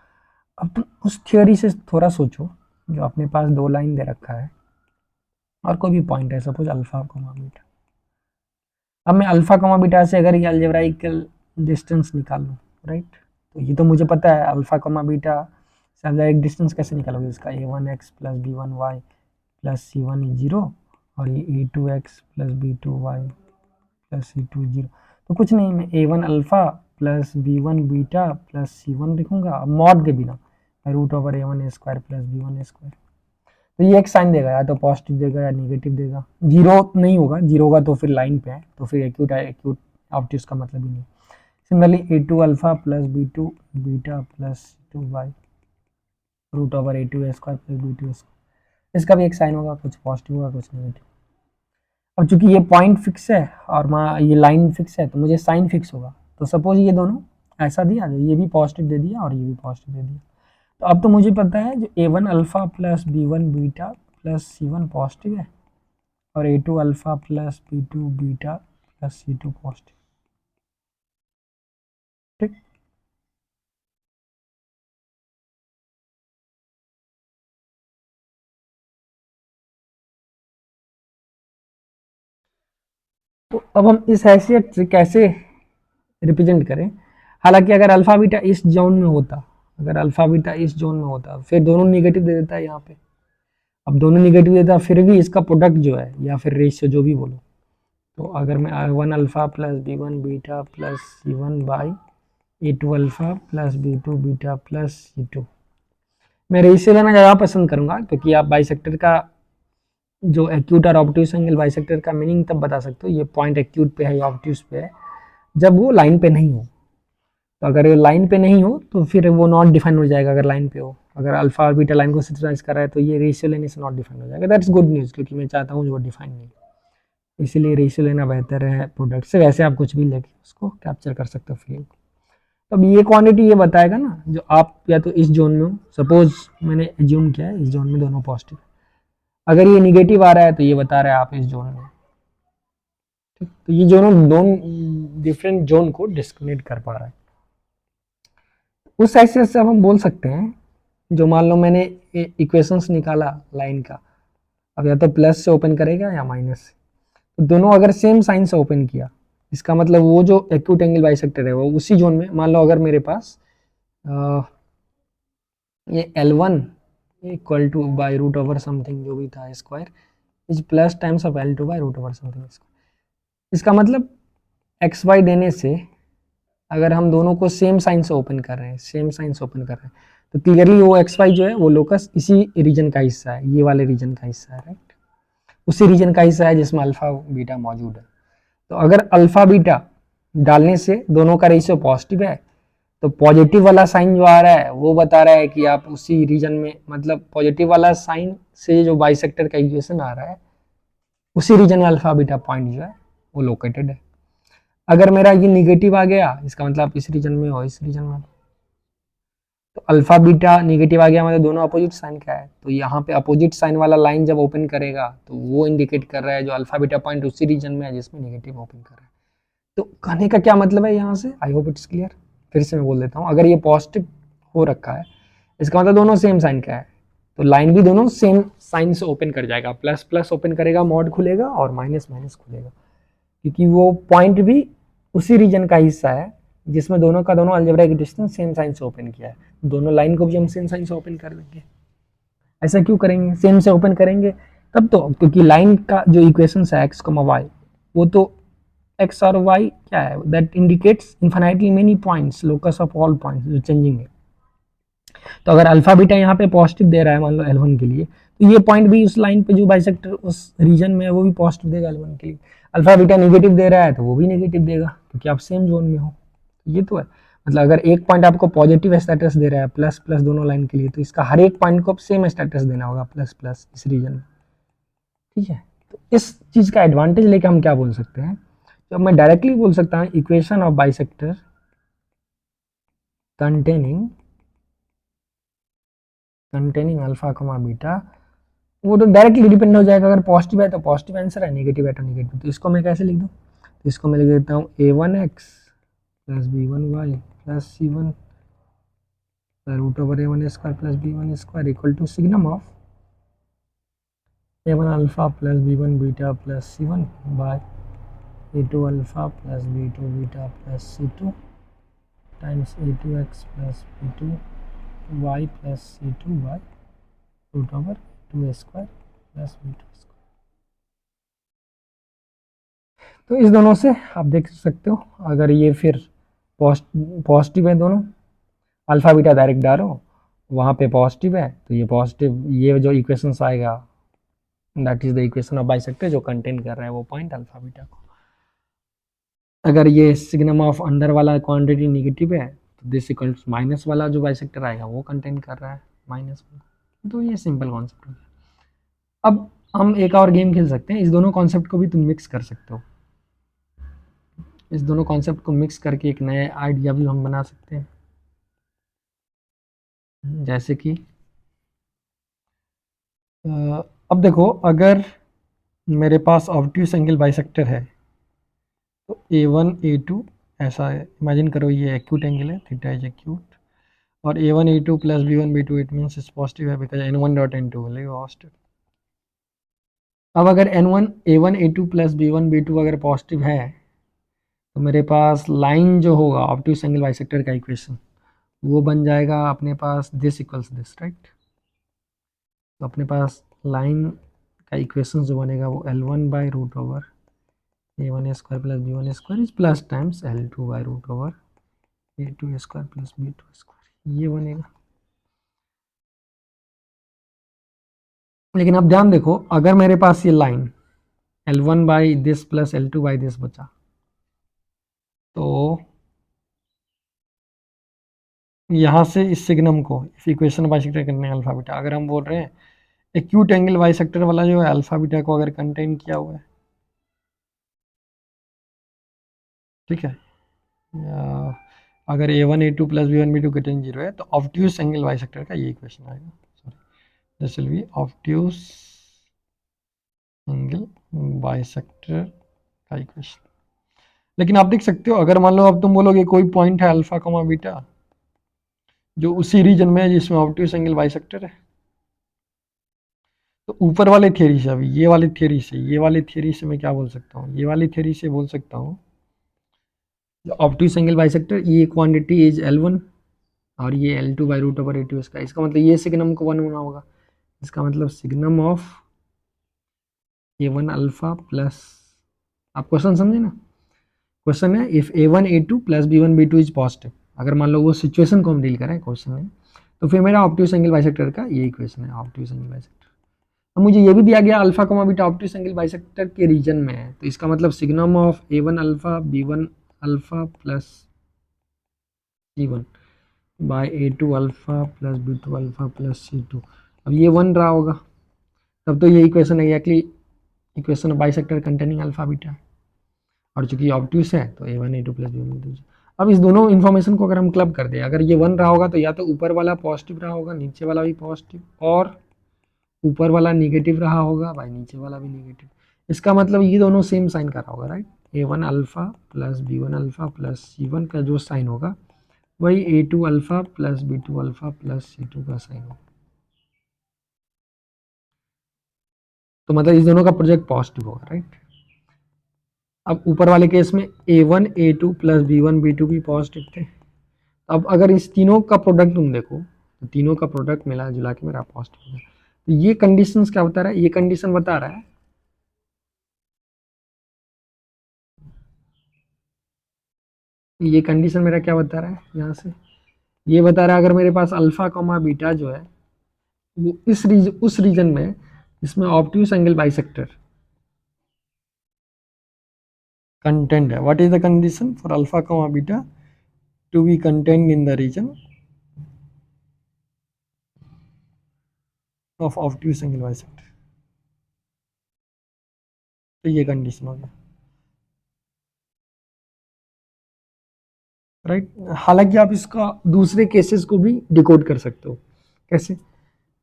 अब तुम उस थियोरी से थोड़ा सोचो, जो अपने पास दो लाइन दे रखा है और कोई भी पॉइंट है सपोज अल्फा कमा बीटा। अब मैं अल्फा कमा बीटा से अगर ये अलजेब्राइकल डिस्टेंस निकाल लूँ, राइट, तो ये तो मुझे पता है अल्फा कमा बीटा से अलजेब्राइक डिस्टेंस कैसे निकालोगे इसका, a1x plus b1y plus c1 0 और ये a2x plus b2y plus c2 0। तो कुछ नहीं, मैं a1 alpha plus b1 beta plus c1 लिखूंगा मॉड के बिना, root over a1 square plus b1 square. तो ये एक साइन देगा, या तो पॉजिटिव देगा या नेगेटिव देगा। जीरो नहीं होगा, जीरो होगा तो फिर लाइन पे है, तो फिर एक्यूट है, एक्यूट ऑब्ट्यूज का मतलब ही नहीं। Similarly a2 alpha plus b2 beta plus c2 by root over a2 square plus b2 square. इसका भी एक साइन होगा, कुछ पॉजिटिव होगा कुछ नेगेटिव। अब चूंकि ये पॉइंट फिक्स है और वहाँ ये लाइन फिक्स है, तो मुझे साइन फिक्स होगा। तो सपोज ये दोनों ऐसा दिया, जो ये भी पॉजिटिव दे दिया और ये भी पॉजिटिव दे दिया, तो अब तो मुझे पता है जो a1 alpha plus b1 beta plus c1 positive है और a2 alpha plus b2 beta plus c2 positive. ठीक, तो अब हम इस हैसियत से कैसे रिप्रेजेंट करें। हालांकि अगर अल्फा बीटा इस जोन में होता, अगर अल्फा बीटा इस जोन में होता, फिर दोनों निगेटिव दे देता है यहाँ पे। अब दोनों निगेटिव देता फिर भी इसका प्रोडक्ट जो है या फिर रेशियो जो भी बोलो, तो अगर मैं one alpha plus b1 beta plus c1 by a2 alpha plus b2 beta plus c2, मैं रेशियो लेना ज़्यादा पसंद करूंगा, क्योंकि आप बाइसेक्टर का जो एक्यूट और ऑब्ट्यूज एंगल बाइसेक्टर का मीनिंग तब बता सकते हो, ये पॉइंट एक्यूट पे है या ऑब्ट्यूज पे है, जब वो लाइन पे नहीं हो। तो अगर ये लाइन पे नहीं हो तो फिर वो नॉट डिफाइन हो जाएगा। अगर लाइन पे हो, अगर अल्फा और बीटा लाइन को सेटिस्फाइज कर रहा है, तो ये रेशियो लेने से नॉट डिफाइन हो जाएगा। दैट्स गुड न्यूज़, क्योंकि मैं चाहता हूँ जो वो डिफाइन नहीं, इसीलिए रेशियो लेना बेहतर है प्रोडक्ट से। वैसे आप कुछ भी लेके उसको कैप्चर कर सकते हो फील्ड को। तो अब ये क्वांटिटी ये बताएगा ना, जो आप या तो इस जोन में हो, सपोज मैंने एज्यूम किया है इस जोन में दोनों पॉजिटिव, अगर ये निगेटिव आ रहा है तो ये बता रहा है आप इस जोन में। ठीक, तो ये दोनों डिफरेंट जोन को डिस्क्रिमिनेट कर पा रहा है। उस हैसियत से अब हम बोल सकते हैं, जो मान लो मैंने इक्वेशंस निकाला लाइन का, अब या तो प्लस से ओपन करेगा या माइनस से, तो दोनों अगर सेम साइन से ओपन किया, इसका मतलब वो जो एक्यूट एंगल बाइसेक्टर है वो उसी जोन में। मान लो अगर मेरे पास ये L1 equal to by root over something जो भी था square is plus times of L2 by root over something square. इसका मतलब एक्स वाई देने से अगर हम दोनों को सेम साइन से ओपन कर रहे हैं, सेम साइन से ओपन कर रहे हैं, तो क्लियरली वो एक्स वाई जो है वो लोकस इसी रीजन का हिस्सा है, ये वाले रीजन का हिस्सा है, राइट, उसी रीजन का हिस्सा है जिसमें अल्फा बीटा मौजूद है। तो अगर अल्फा बीटा डालने से दोनों का रेशियो पॉजिटिव है, तो पॉजिटिव वाला साइन जो आ रहा है वो बता रहा है कि आप उसी रीजन में, मतलब पॉजिटिव वाला साइन से जो बाइसेक्टर का इक्वेशन आ रहा है उसी रीजन में अल्फा बीटा पॉइंट जो है वो लोकेटेड है। अगर मेरा ये निगेटिव आ गया, इसका मतलब आप इस रीजन में हो, इस रीजन में, तो अल्फा बीटा निगेटिव आ गया, मतलब दोनों अपोजिट साइन का है। तो यहाँ पे अपोजिट साइन वाला लाइन जब ओपन करेगा तो वो इंडिकेट कर रहा है जो अल्फा बीटा पॉइंट उसी रीजन में है जिसमें निगेटिव ओपन कर रहा है। तो कहने का क्या मतलब है यहाँ से, आई होप इट्स क्लियर। फिर से मैं बोल देता हूँ, अगर ये पॉजिटिव हो रखा है, इसका मतलब दोनों सेम साइन का है, तो लाइन भी दोनों सेम साइन से ओपन कर जाएगा। प्लस प्लस ओपन करेगा मॉड खुलेगा और माइनस माइनस खुलेगा, क्योंकि वो पॉइंट भी उसी रीजन का हिस्सा है जिसमें दोनों का दोनों अलजेब्राइक डिस्टेंस सेम साइन से ओपन किया है। दोनों लाइन को भी हम सेम साइन से ओपन कर देंगे। ऐसा क्यों करेंगे, सेम से ओपन करेंगे तब तो, क्योंकि लाइन का जो इक्वेशन है एक्स वाई, वो तो एक्स और वाई क्या है, that indicates infinitely many points, locus of all points जो चेंजिंग है। तो अगर अल्फा बीटा यहाँ पे पॉजिटिव दे रहा है मान लो L1 के लिए, तो ये पॉइंट भी उस लाइन पे जो बाइसेक्टर उस रीजन में है वो भी पॉजिटिव देगा L1 के लिए। अल्फा बीटा नेगेटिव दे रहा है तो वो भी नेगेटिव देगा, क्योंकि आप सेम जोन में हो। ये तो है, मतलब अगर एक पॉइंट आपको पॉजिटिव स्टेटस दे रहा है प्लस प्लस दोनों लाइन के लिए, तो इसका हर एक पॉइंट को सेम स्टेटस देना होगा प्लस प्लस इस रीजन में। ठीक है, तो इस चीज का एडवांटेज लेके हम क्या बोल सकते हैं, तो मैं डायरेक्टली बोल सकता हूँ equation of bisector containing alpha comma beta, वो तो डायरेक्टली डिपेंड हो जाएगा। अगर पॉजिटिव है तो पॉजिटिव आंसर है, नेगेटिव है तो नेगेटिव। तो इसको मैं कैसे लिख दूँ, तो इसको मैं लिख देता हूँ a1x plus b1y plus c1 root over a1 square plus b1 square equal to signum of a1 alpha plus b1 beta plus c1 by a2 alpha plus b2 beta plus c2 times a2x plus b2y plus c2 by root over 2 square plus b2 square. तो इस दोनों से आप देख सकते हो, अगर ये फिर पॉजिटिव है दोनों, अल्फा बीटा डायरेक्ट डालो वहाँ पे पॉजिटिव है, तो ये पॉजिटिव, ये जो इक्वेशंस आएगा that is the equation of bisector जो कंटेन कर रहा है वो पॉइंट अल्फा बीटा को। अगर ये सिग्नम ऑफ अंदर वाला क्वांटिटी निगेटिव है तो दिस इक्वल्स माइनस वाला जो बाइसेक्टर आएगा वो कंटेन कर रहा है माइनस वाला। तो ये सिंपल कॉन्सेप्ट हो गया। अब हम एक और गेम खेल सकते हैं, इस दोनों कॉन्सेप्ट को भी तुम मिक्स कर सकते हो। इस दोनों कॉन्सेप्ट को मिक्स करके एक नया आइडिया भी हम बना सकते हैं। जैसे कि अब देखो, अगर मेरे पास ऑब्ट्यूस एंगल बाइसेक्टर है तो A1 A2 ऐसा है, इमेजिन करो ये एक्यूट एंगल है, थीटा इज एक्यूट, और A1 A2 plus B1 B2 it means is positive है because N1 dot N2 will be positive. अब अगर N1 A1 A2 plus B1 B2 अगर पॉजिटिव है तो मेरे पास लाइन जो होगा ऑब्ट्यूस एंगल बाइसेक्टर का इक्वेशन वो बन जाएगा अपने पास दिस इक्वल्स दिस, राइट। तो अपने पास लाइन का इक्वेशन जो बनेगा वो L1 by root over A1 square plus B1 square is plus times L2 by root over A2 square plus B2 square, ये बनेगा। लेकिन अब ध्यान देखो, अगर मेरे पास ये line L1 by this plus L2 by this बचा तो यहाँ से इस सिग्नम को इस इक्वेशन बाइसेक्टर करने अल्फा बीटा, अगर हम बोल रहे हैं एक्यूट एंगल बाइसेक्टर वाला जो है अल्फा बीटा को अगर कंटेन किया हुआ है, ठीक है, या अगर A1 A2 plus B1 B2 contain 0 है तो ऑब्ट्यूस एंगल बाइसेक्टर का ये इक्वेशन आएगा। Sorry, this will B obtuse angle bisector का इक्वेशन। लेकिन आप देख सकते हो, अगर मान लो अब तुम बोलोगे कोई पॉइंट है अल्फा कमा बीटा जो उसी रीजन में है जिसमें ऑब्ट्यूस एंगल बाइसेक्टर है, तो ऊपर वाले थियरी से, अभी ये वाली थियरी से मैं क्या बोल सकता हूँ, ये वाली थियरी से बोल सकता हूँ ऑब्ट्यूस एंगल बाइसेक्टर ये क्वांटिटी इज L1 और ये L2 by root over A2 इसका मतलब ये सिग्नम को 1 होना होगा। इसका मतलब signum of A1 alpha plus, आप क्वेश्चन समझे ना, क्वेश्चन है if A1 A2 plus B1 B2 is positive, अगर मान लो वो सिचुएशन को हम डील करें क्वेश्चन में, तो फिर मेरा ऑब्ट्यूस एंगल बाइसेक्टर का ये इक्वेशन है ऑब्ट्यूस एंगल बाइसेक्टर। अब मुझे ये भी दिया गया alpha comma beta obtuse angle bisector के रीजन में है, तो इसका मतलब signum of A1 alpha B1 alpha plus C1 by A2 alpha plus B2 alpha plus C2, अब ये 1 रहा होगा, तब तो ये equation exactly equation bisector containing alpha beta, और चूंकि ऑब्ट्यूस है तो A1 A2 plus B1 B2। अब इस दोनों इन्फॉर्मेशन को अगर हम क्लब कर दें, अगर ये 1 रहा होगा तो या तो ऊपर वाला पॉजिटिव रहा होगा, नीचे वाला भी पॉजिटिव, और ऊपर वाला निगेटिव रहा होगा भाई, नीचे वाला भी निगेटिव। इसका मतलब ये दोनों सेम साइन का रहा होगा, right. A1 alpha plus B1 alpha plus C1 का जो साइन होगा वही A2 alpha plus B2 alpha plus C2 का साइन होगा। तो मतलब इस दोनों का प्रोजेक्ट पॉजिटिव होगा, राइट। अब ऊपर वाले केस में A1 A2 plus B1 B2 भी पॉजिटिव थे। अब अगर इस तीनों का प्रोडक्ट तुम देखो तो तीनों का प्रोडक्ट मिला जुला के मेरा पॉजिटिव है। तो ये कंडीशन क्या बता रहा है, ये कंडीशन बता रहा है, ये कंडीशन मेरा क्या बता रहा है यहाँ से, ये बता रहा है अगर मेरे पास अल्फा कॉमा बीटा जो है वो उस रीजन में जिसमें ऑब्ट्यूस एंगल बाइसेक्टर कंटेंट है, what is the condition for alpha comma beta to be content in the region of obtuse angle bisector. तो ये कंडीशन हो गया, राइट। हालांकि आप इसका दूसरे केसेस को भी डिकोड कर सकते हो, कैसे,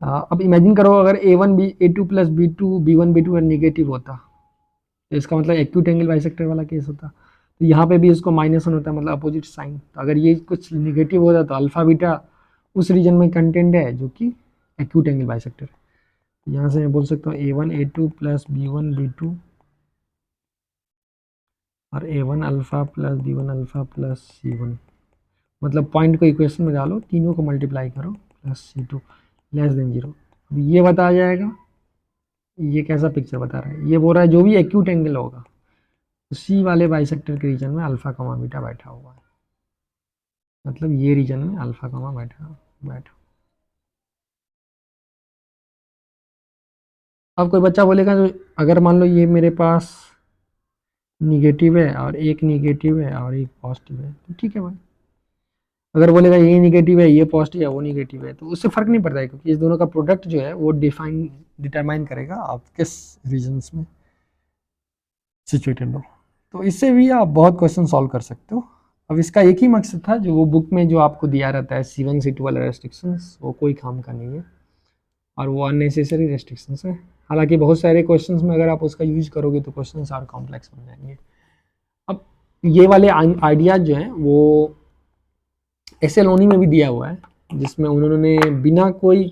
अब इमेजिन करो अगर A1 B A2 plus B2 B1 B2 negative होता तो इसका मतलब एक्यूट एंगल बाइसेक्टर वाला केस होता, तो यहाँ पे भी इसको -1 होता है, मतलब अपोजिट साइन। तो अगर ये कुछ निगेटिव होता तो अल्फा बीटा उस रीजन में कंटेंट है जो कि एक्यूट एंगल बाइसेक्टर है। यहाँ से मैं बोल सकता हूँ A1 A2 plus B1 B2 और A1 alpha plus B1 alpha plus C1, मतलब पॉइंट को इक्वेशन में डालो, तीनों को मल्टीप्लाई करो प्लस C2 लेस देन 0। अब ये बता जाएगा, ये कैसा पिक्चर बता रहा है, ये बोल रहा है जो भी एक्यूट एंगल होगा उसी वाले बाइसेक्टर के रीजन में अल्फा कमा बीटा बैठा हुआ है, मतलब ये रीजन में अल्फा कमा बैठा बैठा। अब कोई बच्चा बोलेगा तो अगर मान लो ये मेरे पास निगेटिव है और एक निगेटिव है और एक पॉजिटिव है, तो ठीक है भाई। अगर बोलेगा ये निगेटिव है, ये पॉजिटिव है, वो निगेटिव है, तो उससे फ़र्क नहीं पड़ता है, क्योंकि इस दोनों का प्रोडक्ट जो है वो डिटरमाइन करेगा आप किस रीजन्स में सिचुएटेड हो। तो इससे भी आप बहुत क्वेश्चन सॉल्व कर सकते हो। अब इसका एक ही मकसद था, जो वो बुक में जो आपको दिया रहता है C1 C2 वाला रेस्ट्रिक्शंस, वो कोई काम का नहीं है और वो अननेसेसरी रेस्ट्रिक्शंस है। हालांकि बहुत सारे क्वेश्चंस में अगर आप उसका यूज करोगे तो क्वेश्चंस और कॉम्प्लेक्स बन जाएंगे। अब ये वाले आइडियाज जो हैं वो एसएलओनी में भी दिया हुआ है, जिसमें उन्होंने बिना कोई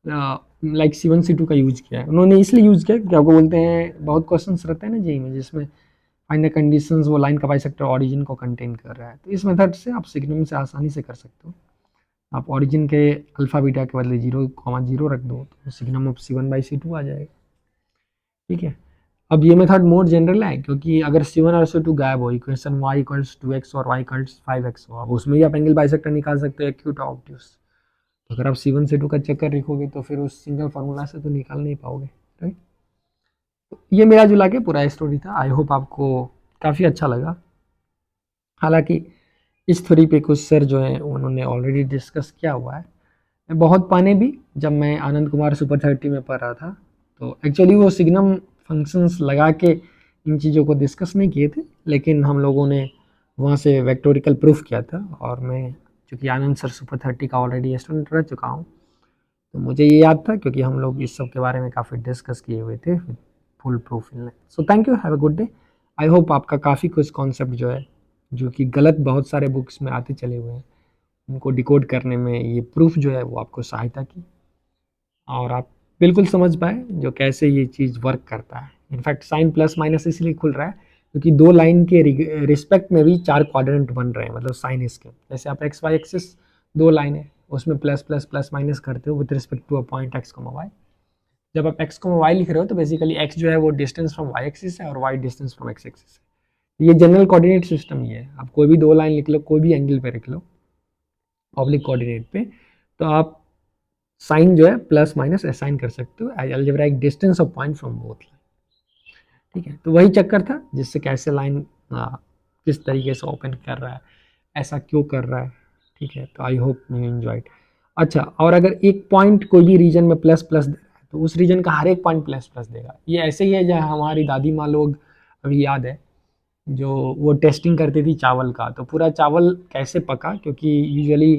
लाइक C1 C2 का यूज किया है। उन्होंने इसलिए यूज किया क्योंकि आपको बोलते हैं बहुत क्वेश्चंस रहते हैं ना जेई में, जिसमें फाइंड द कंडीशंस, वो लाइन का बाइसेक्टर ऑरिजिन को कंटेन कर रहा है। तो इस मेथड से आप सिग्नम से आसानी से कर सकते हो। आप ऑरिजिन के अल्फा बीटा के बदले 0,0 रख दो तो सिग्नम ऑफ C1/C2 आ जाएगा। ठीक है। अब ये मेथड मोर जनरल है, क्योंकि अगर C1 और C2 गायब हो, इक्वेशन y इक्वल्स 2x और y इक्वल्स 5x हो, अब उसमें ही आप एंगल बाइसेक्टर निकाल सकते हो, एक्यूट ऑब्ट्यूस। तो अगर आप C1 C2 का चक्कर लिखोगे तो फिर उस सिंगल फार्मूला से तो निकाल नहीं पाओगे, राइट। तो ये मेरा जुला के पूरा स्टोरी था। आई होप आपको काफ़ी अच्छा लगा। हालांकि इस थ्योरी पे कुछ सर जो है उन्होंने ऑलरेडी डिस्कस किया हुआ है। बहुत पाने भी, जब मैं आनंद कुमार सुपर 30 में पढ़ रहा था, तो एक्चुअली वो सिग्नम फंक्शंस लगा के इन चीज़ों को डिस्कस नहीं किए थे, लेकिन हम लोगों ने वहाँ से वेक्टोरिकल प्रूफ किया था। और मैं चूँकि आनंद सर सुपर 30 का ऑलरेडी स्टूडेंट रह चुका हूँ, तो मुझे ये याद था, क्योंकि हम लोग इस सब के बारे में काफ़ी डिस्कस किए हुए थे full proof in. So thank you, have a good day. I hope आपका काफ़ी कुछ कॉन्सेप्ट जो है, जो कि गलत बहुत सारे बुक्स में आते चले हुए हैं, उनको डिकोड करने में ये प्रूफ जो है वो आपको सहायता की, और आप बिल्कुल समझ पाए जो कैसे ये चीज़ वर्क करता है। इनफैक्ट साइन प्लस माइनस इसलिए खुल रहा है क्योंकि दो लाइन के रिस्पेक्ट में भी 4 क्वाड्रेंट बन रहे हैं, मतलब साइन इसके। जैसे आप एक्स वाई एक्सिस दो लाइन है, उसमें प्लस प्लस प्लस माइनस करते हो with respect to a point x को वाई। जब आप एक्स को वाई लिख रहे हो तो बेसिकली एक्स जो है वो डिस्टेंस फ्रॉम वाई एक्सिस है और y distance from x axis है। ये जनरल कोऑर्डिनेट सिस्टम ये है। आप कोई भी दो लाइन लिख लो, कोई भी एंगल पे लिख लो ऑब्लिक कोऑर्डिनेट पे, तो आप साइन जो है प्लस माइनस असाइन कर सकते हो as algebraic distance of point from both line. ठीक है, तो वही चक्कर था जिससे कैसे लाइन किस तरीके से ओपन कर रहा है, ऐसा क्यों कर रहा है। ठीक है, तो आई होप यू एंजॉयड। अच्छा, और अगर एक पॉइंट कोई भी रीजन में प्लस प्लस दे रहा है तो उस रीजन का हर एक पॉइंट प्लस प्लस देगा। ये ऐसे ही है जहाँ हमारी दादी माँ लोग, अभी याद है, जो वो टेस्टिंग करती थी चावल का, तो पूरा चावल कैसे पका, क्योंकि यूजुअली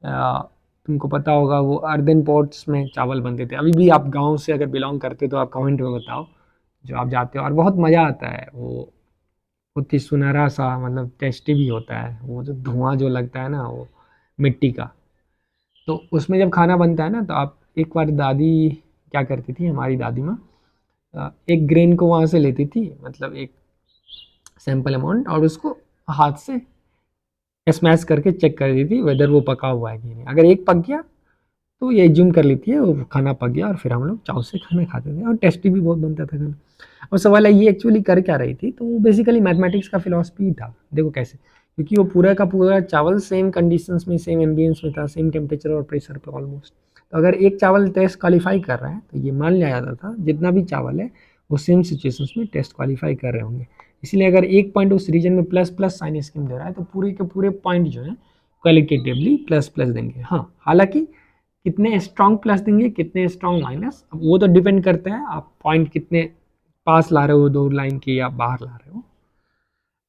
तुमको पता होगा वो अर्दन पॉट्स में चावल बनते थे। अभी भी आप गांव से अगर बिलोंग करते हो तो आप कमेंट में बताओ जो आप जाते हो, और बहुत मज़ा आता है। वो बहुत ही सुनहरा सा, मतलब टेस्टी भी होता है। वो जो धुआं जो लगता है ना वो मिट्टी का, तो उसमें जब खाना बनता है ना, तो आप एक बार दादी क्या करती थी, हमारी दादी माँ एक ग्रेन को वहाँ से लेती थी, मतलब एक सैंपल अमाउंट, और उसको हाथ से स्मैश करके चेक कर देती थी वेदर वो पका हुआ है कि नहीं। अगर एक पक गया तो ये एज्यूम कर लेती है वो खाना पक गया, और फिर हम लोग चाव से खाना खाते थे और टेस्टी भी बहुत बनता था खाना। और सवाल है ये एक्चुअली कर क्या रही थी, तो वो बेसिकली मैथमेटिक्स का फिलॉसफी था। देखो कैसे, क्योंकि वो पूरा का पूरा चावल सेम कंडीशंस में, सेम एम्बियंस में था, सेम टेम्परेचर और प्रेशर पे ऑलमोस्ट। तो अगर एक चावल टेस्ट क्वालिफाई कर रहा है तो ये मान लिया जाता था जितना भी चावल है वो सेम सिचुएशंस में टेस्ट क्वालिफाई कर रहे होंगे। इसलिए अगर एक पॉइंट उस रीजन में प्लस प्लस साइन स्कीम दे रहा है तो पूरे के पूरे पॉइंट जो है क्वालिटेटिवली प्लस प्लस देंगे। हाँ, हालांकि कितने स्ट्रॉन्ग प्लस देंगे, कितने स्ट्रॉन्ग माइनस, अब वो तो डिपेंड करता है आप पॉइंट कितने पास ला रहे हो दो लाइन के या बाहर ला रहे हो,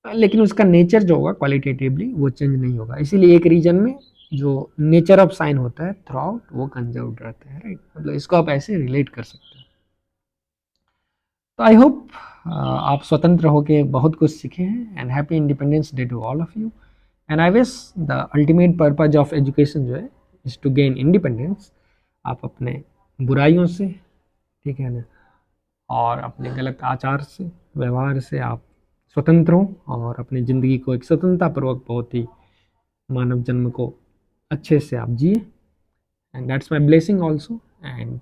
लेकिन उसका नेचर जो होगा क्वालिटेटिवली वो चेंज नहीं होगा। इसीलिए एक रीजन में जो नेचर ऑफ साइन होता है थ्रू आउट वो कंजर्व रहता है, राइट। मतलब इसको आप ऐसे रिलेट कर सकते हो। तो आई होप आप स्वतंत्र होकर बहुत कुछ सीखे हैं, and happy independence day to all of you. And I wish the ultimate purpose of education जो है इज टू गेन इंडिपेंडेंस। आप अपने बुराइयों से, ठीक है ना, और अपने गलत आचार से, व्यवहार से आप स्वतंत्र हो, और अपनी ज़िंदगी को एक स्वतंत्रतापूर्वक बहुत ही मानव जन्म को अच्छे से आप जिए। And that's my blessing also, and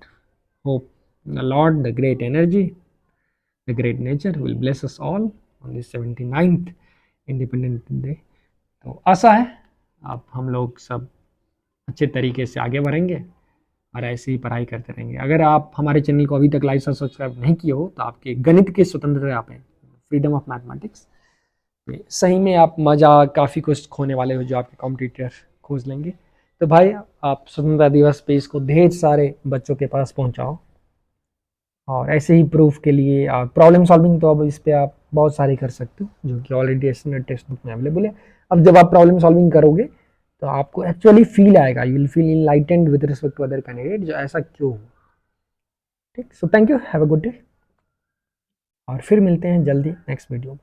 hope the Lord, the great energy, the great nature will bless us all on this 79th independence day. तो आशा है आप हम लोग सब अच्छे तरीके से आगे बढ़ेंगे और ऐसे ही पढ़ाई करते रहेंगे। अगर आप हमारे चैनल को अभी तक लाइक और सब्सक्राइब नहीं किए हो तो आपके गणित के स्वतंत्रता पे, फ्रीडम ऑफ मैथमेटिक्स, सही में आप मज़ा काफ़ी कुछ खोने वाले हो जो आपके कॉम्पिटिटर खोज लेंगे। तो भाई आप स्वतंत्रता दिवस पे इसको ढेर सारे बच्चों के पास पहुंचाओ। और ऐसे ही प्रूफ के लिए प्रॉब्लम सॉल्विंग तो अब इस पे आप बहुत सारे कर सकते हो जो कि ऑलरेडी स्टैंडर्ड टेक्स्ट बुक में अवेलेबल है। अब जब आप प्रॉब्लम सॉल्विंग करोगे तो आपको एक्चुअली फील आएगा, you will feel enlightened with respect to other candidate, जो ऐसा क्यों हुआ। ठीक, so thank you, have a good day, और फिर मिलते हैं जल्दी नेक्स्ट वीडियो में।